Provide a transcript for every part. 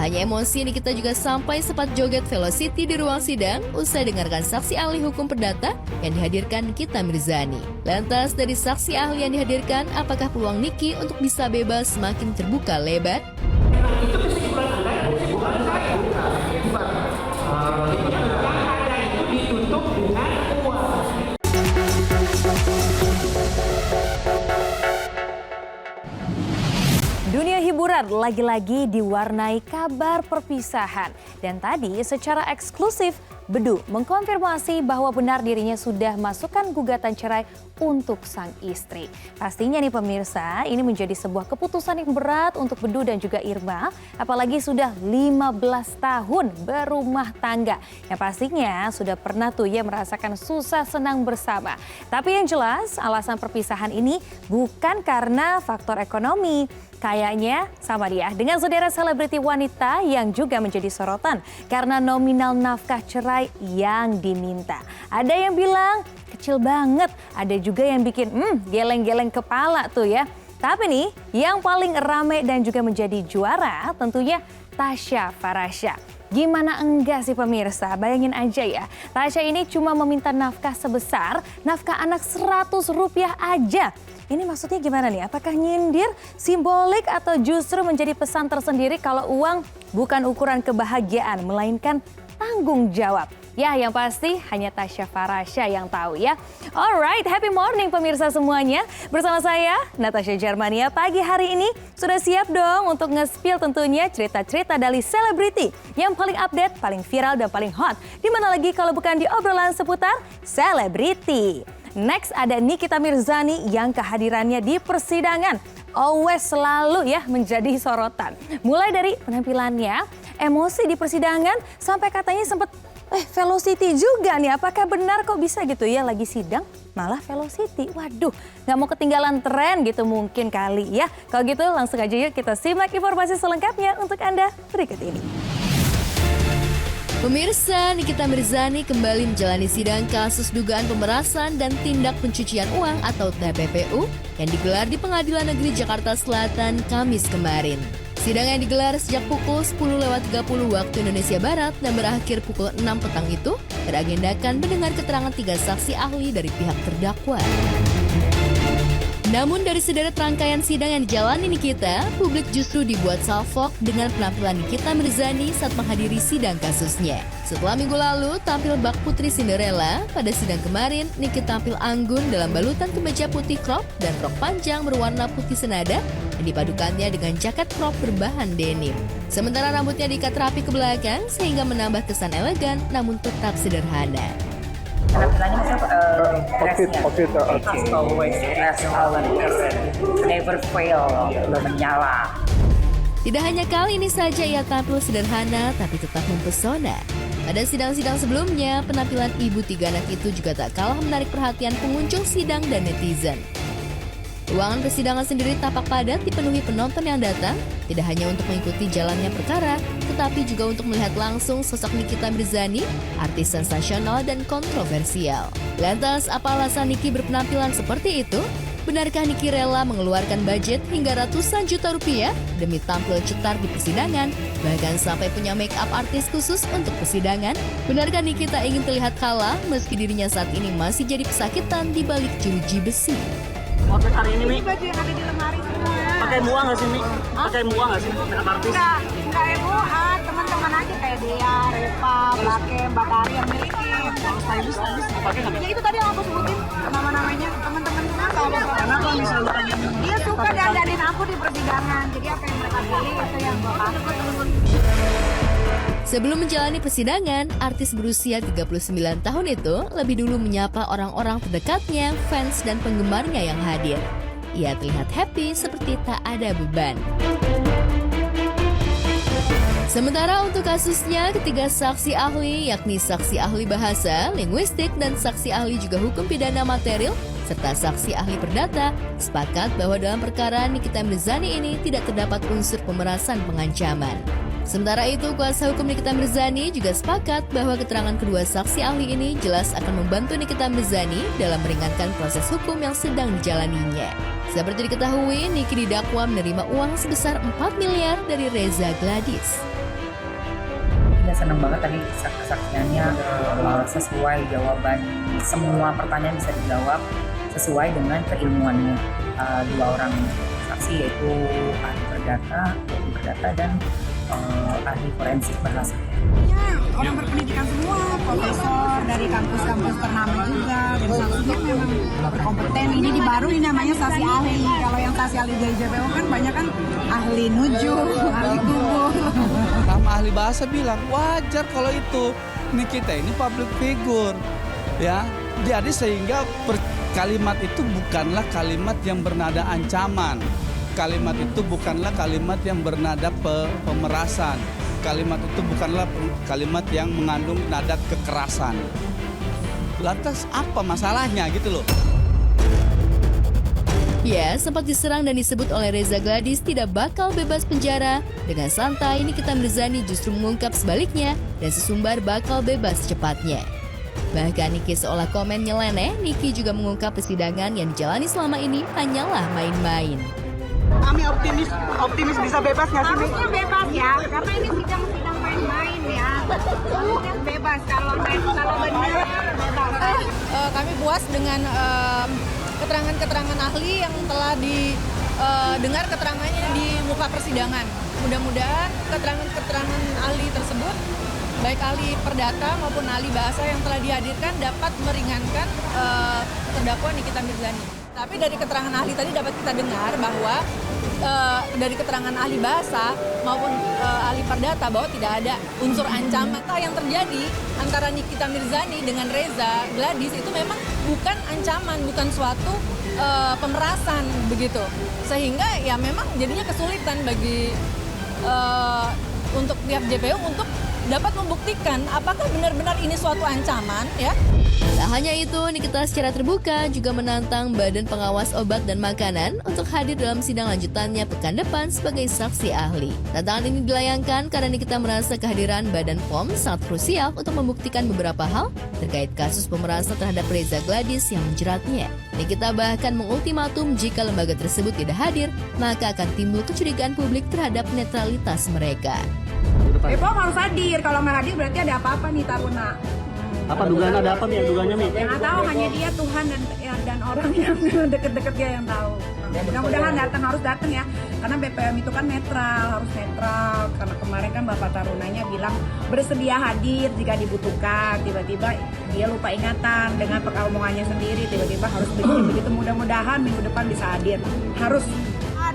hanya emosi, Nikita juga sampai sempat joget Velocity di ruang sidang usai dengarkan saksi ahli hukum perdata yang dihadirkan Nikita Mirzani. Lantas dari saksi ahli yang dihadirkan, apakah peluang Niki untuk bisa bebas semakin terbuka lebar? Itu kesimpulan Anda dari kesimpulan saya. Itu ditutup dengan uang. Dunia hiburan lagi-lagi diwarnai kabar perpisahan. Dan tadi secara eksklusif, Bedu mengkonfirmasi bahwa benar dirinya sudah masukkan gugatan cerai untuk sang istri. Pastinya nih pemirsa, ini menjadi sebuah keputusan yang berat untuk Bedu dan juga Irma. Apalagi sudah 15 tahun berumah tangga. Yang pastinya sudah pernah tuh ya merasakan susah senang bersama. Tapi yang jelas alasan perpisahan ini bukan karena faktor ekonomi. Kayaknya sama dia dengan sederet selebriti wanita yang juga menjadi sorotan karena nominal nafkah cerai yang diminta. Ada yang bilang kecil banget, ada juga yang bikin geleng-geleng kepala tuh ya. Tapi nih yang paling rame dan juga menjadi juara tentunya Tasya Farasya. Gimana enggak sih pemirsa, bayangin aja ya. Tasya ini cuma meminta nafkah sebesar nafkah anak Rp100 aja. Ini maksudnya gimana nih? Apakah nyindir, simbolik atau justru menjadi pesan tersendiri kalau uang bukan ukuran kebahagiaan melainkan tanggung jawab? Ya, yang pasti hanya Tasya Farasya yang tahu ya. Alright, happy morning pemirsa semuanya. Bersama saya, Natasha Germania, pagi hari ini sudah siap dong untuk nge-spill tentunya cerita-cerita dari selebriti yang paling update, paling viral, dan paling hot. Dimana lagi kalau bukan di obrolan seputar selebriti. Next ada Nikita Mirzani yang kehadirannya di persidangan always selalu ya menjadi sorotan. Mulai dari penampilannya, emosi di persidangan, sampai katanya sempat Velocity juga nih. Apakah benar kok bisa gitu ya lagi sidang malah Velocity? Waduh, nggak mau ketinggalan tren gitu mungkin kali ya. Kalau gitu langsung aja yuk kita simak informasi selengkapnya untuk Anda berikut ini. Pemirsa, Nikita Mirzani kembali menjalani sidang kasus dugaan pemerasan dan tindak pencucian uang atau TPPU yang digelar di Pengadilan Negeri Jakarta Selatan Kamis kemarin. Sidang yang digelar sejak pukul 10.30 waktu Indonesia Barat dan berakhir pukul 6 petang itu beragendakan mendengar keterangan 3 saksi ahli dari pihak terdakwa. Namun dari sederet rangkaian sidang yang dijalani Nikita, publik justru dibuat salfok dengan penampilan Nikita Mirzani saat menghadiri sidang kasusnya. Setelah minggu lalu tampil bak putri Cinderella, pada sidang kemarin Nikita tampil anggun dalam balutan kemeja putih crop dan rok panjang berwarna putih senada yang dipadukannya dengan jaket crop berbahan denim. Sementara rambutnya diikat rapi ke belakang sehingga menambah kesan elegan namun tetap sederhana. Penampilannya never fail, belum menyala. Tidak hanya kali ini saja ia tampil sederhana tapi tetap mempesona. Pada sidang-sidang sebelumnya, penampilan ibu 3 anak itu juga tak kalah menarik perhatian pengunjung sidang dan netizen. Ruangan persidangan sendiri tampak padat dipenuhi penonton yang datang, tidak hanya untuk mengikuti jalannya perkara, tetapi juga untuk melihat langsung sosok Nikita Mirzani, artis sensasional dan kontroversial. Lantas, apa alasan Niki berpenampilan seperti itu? Benarkah Niki rela mengeluarkan budget hingga ratusan juta rupiah demi tampil cetar di persidangan, bahkan sampai punya make up artis khusus untuk persidangan? Benarkah Nikita ingin terlihat kalah meski dirinya saat ini masih jadi pesakitan di balik jeruji besi? Outfit hari ini, Mi? Baju yang ada di lemari semua. Pakai muah nggak sih, Mi? Pakai muah nggak sih? Makeup artis? Enggak MUA, teman-teman aja kayak Dea, Reva, Blakem, Batari yang milikin. Kalau stylist pakai nggak, Mi? Ya itu tadi yang aku sebutin nama-namanya, teman-teman semua tahu. Karena aku bisa tanya. Dia suka dandanin aku di persidangan, jadi apa yang mereka pilih itu yang gue kasih. Sebelum menjalani persidangan, artis berusia 39 tahun itu lebih dulu menyapa orang-orang terdekatnya, fans dan penggemarnya yang hadir. Ia terlihat happy seperti tak ada beban. Sementara untuk kasusnya, ketiga saksi ahli yakni saksi ahli bahasa, linguistik, dan saksi ahli juga hukum pidana material, serta saksi ahli perdata, sepakat bahwa dalam perkara Nikita Mirzani ini tidak terdapat unsur pemerasan pengancaman. Sementara itu, kuasa hukum Nikita Mirzani juga sepakat bahwa keterangan kedua saksi ahli ini jelas akan membantu Nikita Mirzani dalam meringankan proses hukum yang sedang dijalaninya. Seperti diketahui, Niki didakwa menerima uang sebesar 4 miliar dari Reza Gladys. Ya, senang banget tadi kesaksiannya sesuai jawaban, semua pertanyaan bisa dijawab sesuai dengan keilmuannya. Dua orang saksi yaitu ahli perdata dan ahli forensik bahasa. Ya, orang berpendidikan semua, profesor dari kampus-kampus ternama juga, dan saksinya memang berkompeten. Ini baru ini namanya saksi ahli. Kalau yang saksi ahli dari JPO kan banyak kan ahli nujuh, ahli kubur. Sama ahli bahasa bilang wajar kalau itu. Ini kita ini public figure, ya. Jadi sehingga kalimat itu bukanlah kalimat yang bernada ancaman. Kalimat itu bukanlah kalimat yang bernada pemerasan. Kalimat itu bukanlah kalimat yang mengandung nada kekerasan. Lantas apa masalahnya gitu loh? Ya, sempat diserang dan disebut oleh Reza Gladys tidak bakal bebas penjara. Dengan santai, Nikita Mirzani justru mengungkap sebaliknya dan sesumbar bakal bebas secepatnya. Bahkan Niki seolah komen nyeleneh, Niki juga mengungkap persidangan yang dijalani selama ini hanyalah main-main. Kami optimis bisa bebas nggak sih? Harusnya bebas ya, karena ini sidang main-main ya. Harusnya bebas kalau benar bebas. Kami puas dengan keterangan-keterangan ahli yang telah didengar keterangannya di muka persidangan. Mudah-mudahan keterangan-keterangan ahli tersebut, baik ahli perdata maupun ahli bahasa yang telah dihadirkan dapat meringankan terdakwa Nikita Mirzani. Tapi dari keterangan ahli tadi dapat kita dengar bahwa dari keterangan ahli bahasa maupun ahli perdata bahwa tidak ada unsur ancaman. Yang terjadi antara Nikita Mirzani dengan Reza Gladys itu memang bukan ancaman, bukan suatu pemerasan begitu. Sehingga ya memang jadinya kesulitan bagi untuk pihak JPU untuk dapat membuktikan apakah benar-benar ini suatu ancaman ya. Tak hanya itu, Nikita secara terbuka juga menantang Badan Pengawas Obat dan Makanan untuk hadir dalam sidang lanjutannya pekan depan sebagai saksi ahli. Tantangan ini dilayangkan karena Nikita merasa kehadiran Badan POM sangat krusial untuk membuktikan beberapa hal terkait kasus pemerasan terhadap Reza Gladys yang menjeratnya. Nikita bahkan mengultimatum jika lembaga tersebut tidak hadir, maka akan timbul kecurigaan publik terhadap netralitas mereka. POM harus hadir, kalau nggak hadir berarti ada apa-apa nih Taruna. Apa dugaan ada apa nih dugaannya Mi? Yang tahu hanya dia, Tuhan dan orang yang deket-deket dia yang tahu. Mudah-mudahan harus datang ya, karena BPOM itu kan harus netral. Karena kemarin kan Bapak Tarunanya bilang bersedia hadir jika dibutuhkan. Tiba-tiba dia lupa ingatan dengan omongannya sendiri. Tiba-tiba harus begitu. Mudah-mudahan minggu depan bisa hadir. Harus.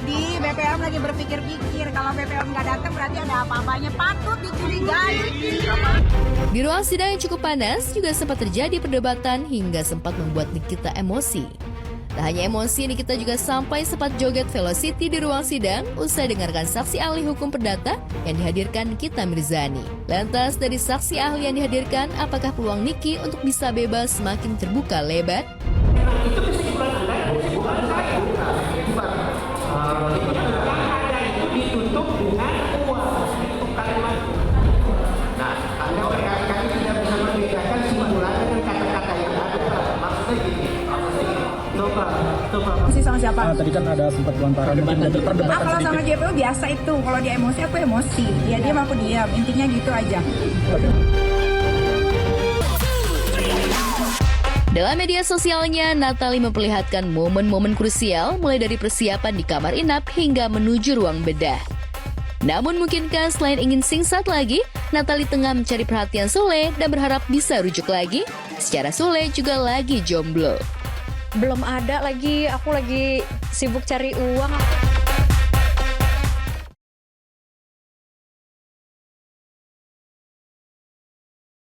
Di BPOM lagi berpikir-pikir, kalau BPOM nggak datang berarti ada apa-apanya, patut dicurigai. Di ruang sidang yang cukup panas juga sempat terjadi perdebatan hingga sempat membuat Nikita emosi. Tak hanya emosi, Nikita juga sampai sempat joget velocity di ruang sidang usai dengarkan saksi ahli hukum perdata yang dihadirkan Nikita Mirzani. Lantas dari saksi ahli yang dihadirkan, apakah peluang Niki untuk bisa bebas semakin terbuka lebar? Itu kesimpulan Anda, kesimpulan saya. Yang ada itu ditutup dengan uang. Itu kalimat. Nah, Anda berkali-kali tidak bisa membedakan simpulan dengan kata-kata yang ada. Maksudnya gini. Coba. Masih sama siapa? Tadi kan ada sempat lontaran perdebatan Kalau sama JPU biasa itu, kalau dia emosi aku emosi. Ya dia aku diam. Intinya gitu aja. Dalam media sosialnya, Natalie memperlihatkan momen-momen krusial mulai dari persiapan di kamar inap hingga menuju ruang bedah. Namun mungkinkah selain ingin singsat lagi, Natalie tengah mencari perhatian Sule dan berharap bisa rujuk lagi? Secara Sule juga lagi jomblo. Belum ada lagi, aku lagi sibuk cari uang.